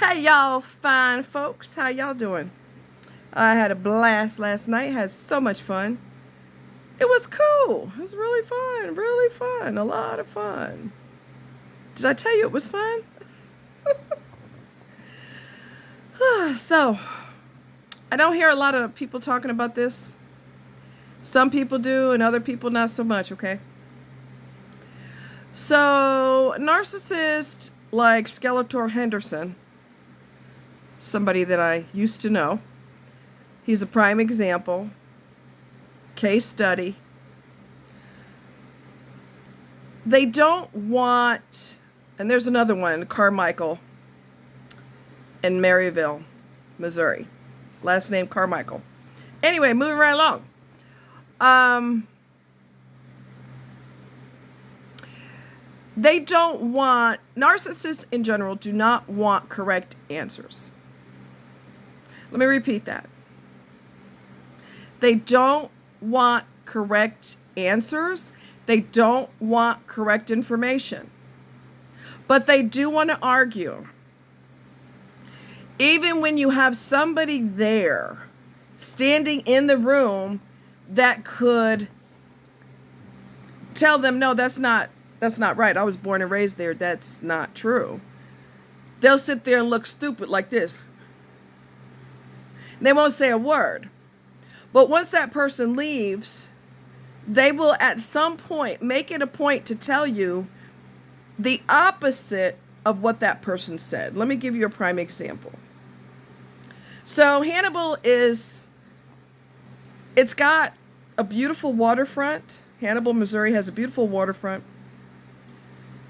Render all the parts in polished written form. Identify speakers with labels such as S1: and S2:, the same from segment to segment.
S1: Hey y'all fine folks, how y'all doing? I had a blast last night, had so much fun. It was cool. It was really fun, a lot of fun. Did I tell you it was fun? So, I don't hear a lot of people talking about this. Some people do and other people not so much, okay? So, narcissist like Skeletor Henderson, somebody that I used to know, he's a prime example, case study. They don't want, and there's another one, Carmichael in Maryville, Missouri. Last name Carmichael. Anyway, moving right along. They don't want, narcissists in general do not want correct answers. Let me repeat that. They don't want correct answers. They don't want correct information. But they do want to argue. Even when you have somebody there standing in the room that could tell them, no, that's not right. I was born and raised there. That's not true. They'll sit there and look stupid like this. They won't say a word. But once that person leaves, they will at some point make it a point to tell you the opposite of what that person said. Let me give you a prime example. So Hannibal it's got a beautiful waterfront. Hannibal, Missouri has a beautiful waterfront.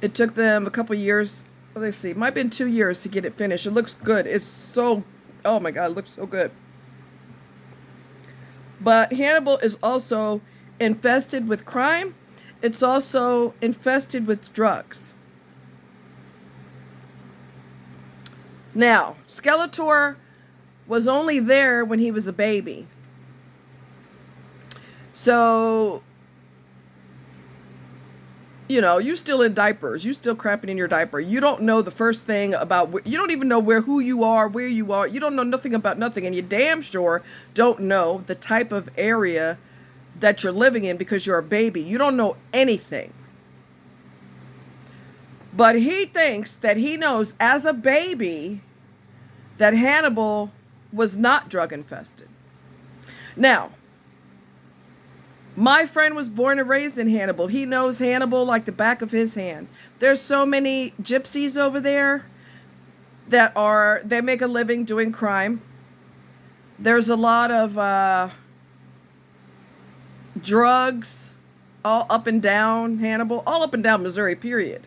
S1: It took them a couple years, let's see, it might have been 2 years to get it finished. It looks good. It's so, oh my God, it looks so good. But Hannibal is also infested with crime. It's also infested with drugs. Now, Skeletor was only there when he was a baby. So, you still in diapers. You still crapping in your diaper. You don't know the first thing about, you don't even know who you are, where you are. You don't know nothing about nothing. And you damn sure don't know the type of area that you're living in because you're a baby. You don't know anything. But he thinks that he knows as a baby that Hannibal was not drug infested. Now, my friend was born and raised in Hannibal. He knows Hannibal like the back of his hand. There's so many gypsies over there they make a living doing crime. There's a lot of drugs all up and down Hannibal, all up and down Missouri, period.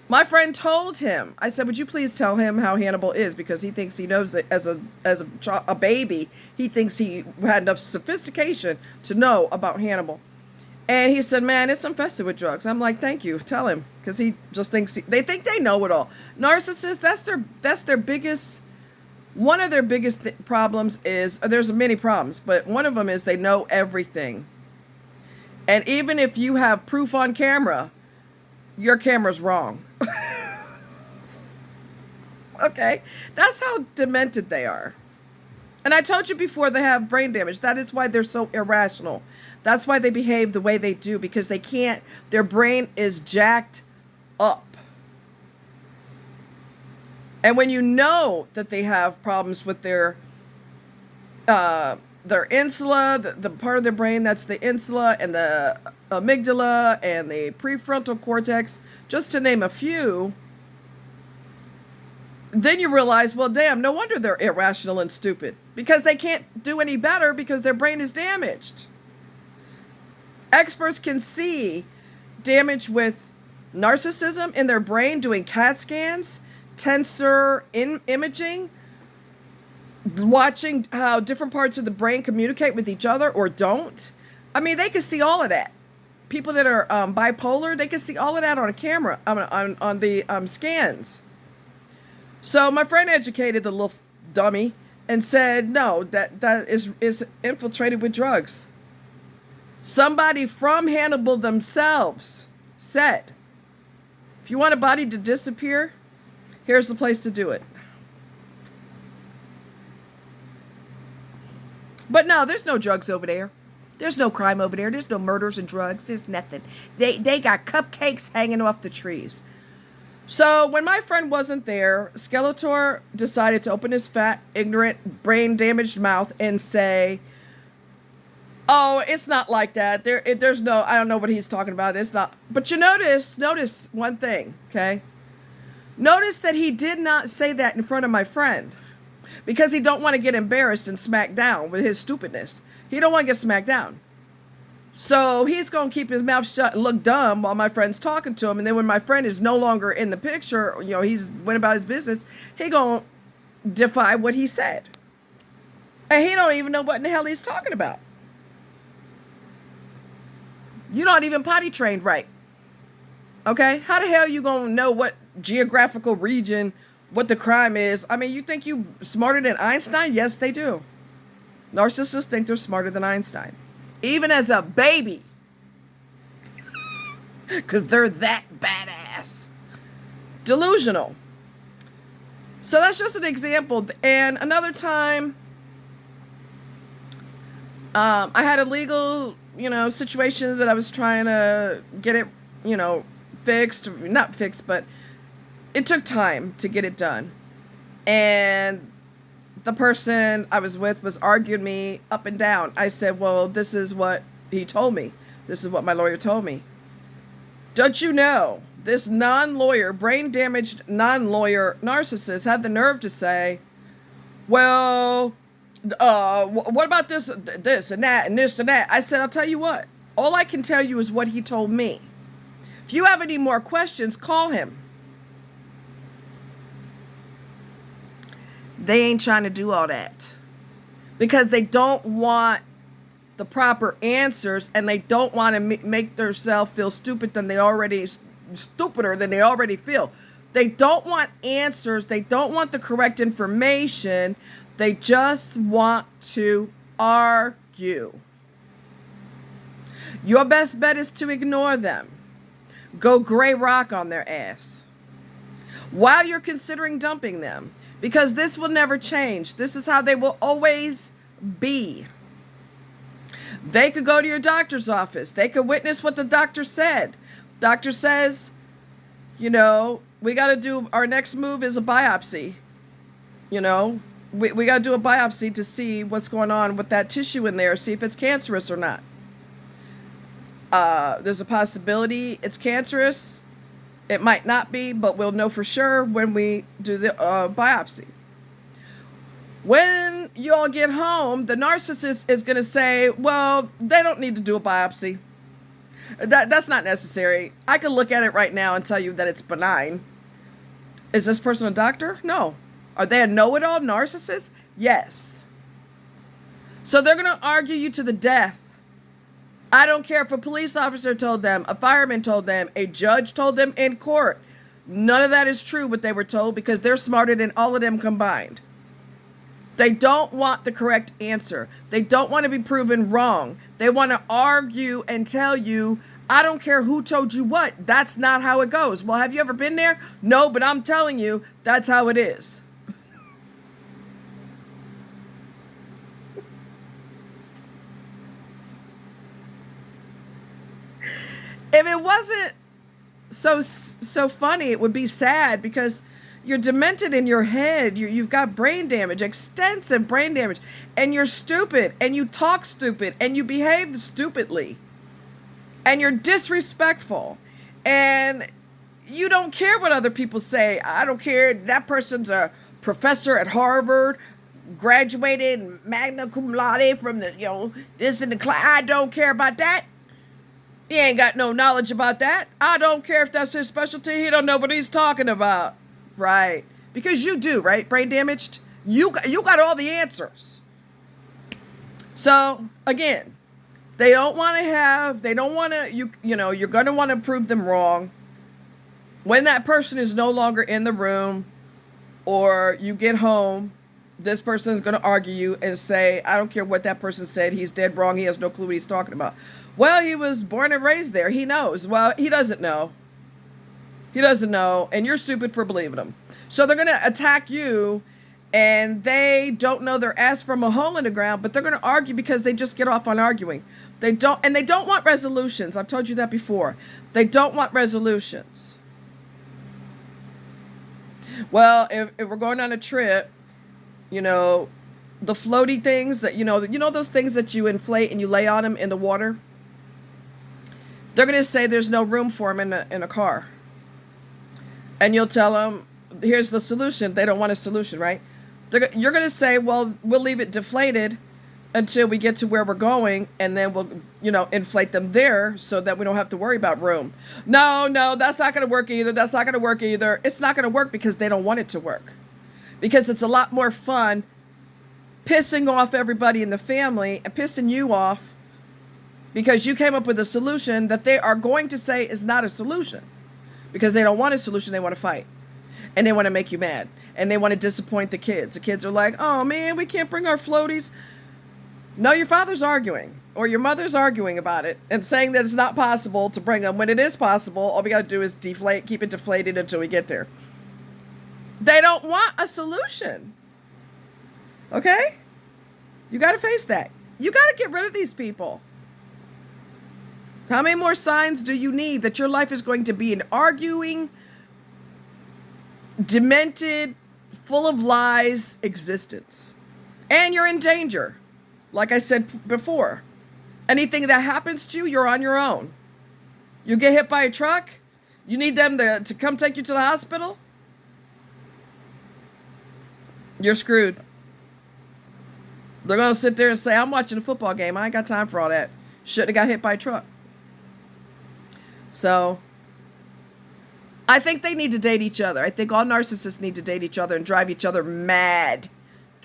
S1: My friend told him, I said, would you please tell him how Hannibal is? Because he thinks he knows it as a baby. He thinks he had enough sophistication to know about Hannibal. And he said, man, it's infested with drugs. I'm like, thank you. Tell him. Because he just thinks, they think they know it all. Narcissists, that's their biggest, one of their biggest problems is, there's many problems, but one of them is they know everything. And even if you have proof on camera, your camera's wrong. Okay? That's how demented they are. And I told you before, they have brain damage. That is why they're so irrational. That's why they behave the way they do, because they can't, their brain is jacked up. And when you know that they have problems with their insula, the part of their brain that's the insula and the amygdala and the prefrontal cortex, just to name a few, then you realize, well, damn, no wonder they're irrational and stupid, because they can't do any better because their brain is damaged. Experts can see damage with narcissism in their brain doing CAT scans, tensor imaging, watching how different parts of the brain communicate with each other or don't. I mean, they can see all of that. People that are bipolar, they can see all of that on a camera, on the scans. So my friend educated the little dummy and said, no, that is infiltrated with drugs. Somebody from Hannibal themselves said, if you want a body to disappear, Here's the place to do it. But no, there's no drugs over there. There's no crime over there. There's no murders and drugs. There's nothing. They got cupcakes hanging off the trees. So when my friend wasn't there, Skeletor decided to open his fat, ignorant, brain-damaged mouth and say, "Oh, it's not like that. There's no, I don't know what he's talking about. It's not." But you notice one thing, okay? Notice that he did not say that in front of my friend because he don't want to get embarrassed and smacked down with his stupidness. He don't want to get smacked down. So he's going to keep his mouth shut and look dumb while my friend's talking to him. And then when my friend is no longer in the picture, you know, he's went about his business, he going to defy what he said. And he don't even know what in the hell he's talking about. You're not even potty trained right. Okay? How the hell you going to know what geographical region, what the crime is? I mean, you think you smarter than Einstein? Yes, they do. Narcissists think they're smarter than Einstein. Even as a baby. Because they're that badass. Delusional. So that's just an example. And another time, I had a legal, situation that I was trying to get it, fixed. Not fixed, but it took time to get it done. And the person I was with was arguing me up and down. I said, well, this is what he told me. This is what my lawyer told me. Don't you know, this non-lawyer, brain-damaged non-lawyer narcissist had the nerve to say, well, what about this and that and this and that? I said, I'll tell you what. All I can tell you is what he told me. If you have any more questions, call him. They ain't trying to do all that because they don't want the proper answers and they don't want to make themselves feel stupider than they already feel. They don't want answers. They don't want the correct information. They just want to argue. Your best bet is to ignore them. Go gray rock on their ass while you're considering dumping them. Because this will never change. This is how they will always be. They could go to your doctor's office. They could witness what the doctor said. Doctor says, we got to do, our next move is a biopsy. We got to do a biopsy to see what's going on with that tissue in there, see if it's cancerous or not. There's a possibility it's cancerous. It might not be, but we'll know for sure when we do the biopsy. When you all get home, the narcissist is going to say, well, they don't need to do a biopsy. That's not necessary. I can look at it right now and tell you that it's benign. Is this person a doctor? No. Are they a know-it-all narcissist? Yes. So they're going to argue you to the death. I don't care if a police officer told them, a fireman told them, a judge told them in court. None of that is true what they were told because they're smarter than all of them combined. They don't want the correct answer. They don't want to be proven wrong. They want to argue and tell you, I don't care who told you what. That's not how it goes. Well, have you ever been there? No, but I'm telling you, that's how it is. If it wasn't so funny, it would be sad because you're demented in your head. You've got brain damage, extensive brain damage, and you're stupid, and you talk stupid, and you behave stupidly, and you're disrespectful, and you don't care what other people say. I don't care. That person's a professor at Harvard, graduated magna cum laude from the, this and the class. I don't care about that. He ain't got no knowledge about that. I don't care if that's his specialty. He don't know what he's talking about. Right. Because you do, right? Brain damaged. You got all the answers. So, again, they don't want to, you're going to want to prove them wrong. When that person is no longer in the room or you get home, this person is going to argue you and say, I don't care what that person said. He's dead wrong. He has no clue what he's talking about. Well, he was born and raised there. He knows. Well, he doesn't know. He doesn't know, and you're stupid for believing him. So they're going to attack you, and they don't know their ass from a hole in the ground, but they're going to argue because they just get off on arguing. They don't want resolutions. I've told you that before. They don't want resolutions. Well, if we're going on a trip, you know, the floaty things that, you know those things that you inflate and you lay on them in the water? They're going to say there's no room for them in a car. And you'll tell them, here's the solution. They don't want a solution, right? You're going to say, well, we'll leave it deflated until we get to where we're going, and then we'll, inflate them there so that we don't have to worry about room. No, that's not going to work either. That's not going to work either. It's not going to work because they don't want it to work. Because it's a lot more fun pissing off everybody in the family and pissing you off because you came up with a solution that they are going to say is not a solution. Because they don't want a solution, they want to fight. And they want to make you mad. And they want to disappoint the kids. The kids are like, oh man, we can't bring our floaties. No, your father's arguing. Or your mother's arguing about it. And saying that it's not possible to bring them. When it is possible, all we got to do is keep it deflated until we get there. They don't want a solution. Okay? You got to face that. You got to get rid of these people. How many more signs do you need that your life is going to be an arguing, demented, full of lies existence? And you're in danger. Like I said before, anything that happens to you, you're on your own. You get hit by a truck, you need them to come take you to the hospital, you're screwed. They're going to sit there and say, I'm watching a football game. I ain't got time for all that. Shouldn't have got hit by a truck. So, I think they need to date each other. I think all narcissists need to date each other and drive each other mad.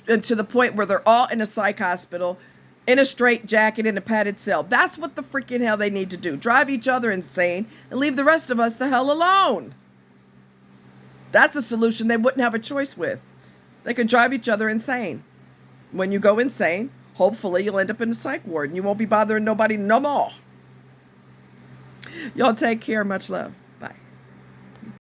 S1: And to the point where they're all in a psych hospital, in a straitjacket, in a padded cell. That's what the freaking hell they need to do. Drive each other insane and leave the rest of us the hell alone. That's a solution they wouldn't have a choice with. They could drive each other insane. When you go insane, hopefully you'll end up in a psych ward and you won't be bothering nobody no more. Y'all take care. Much love.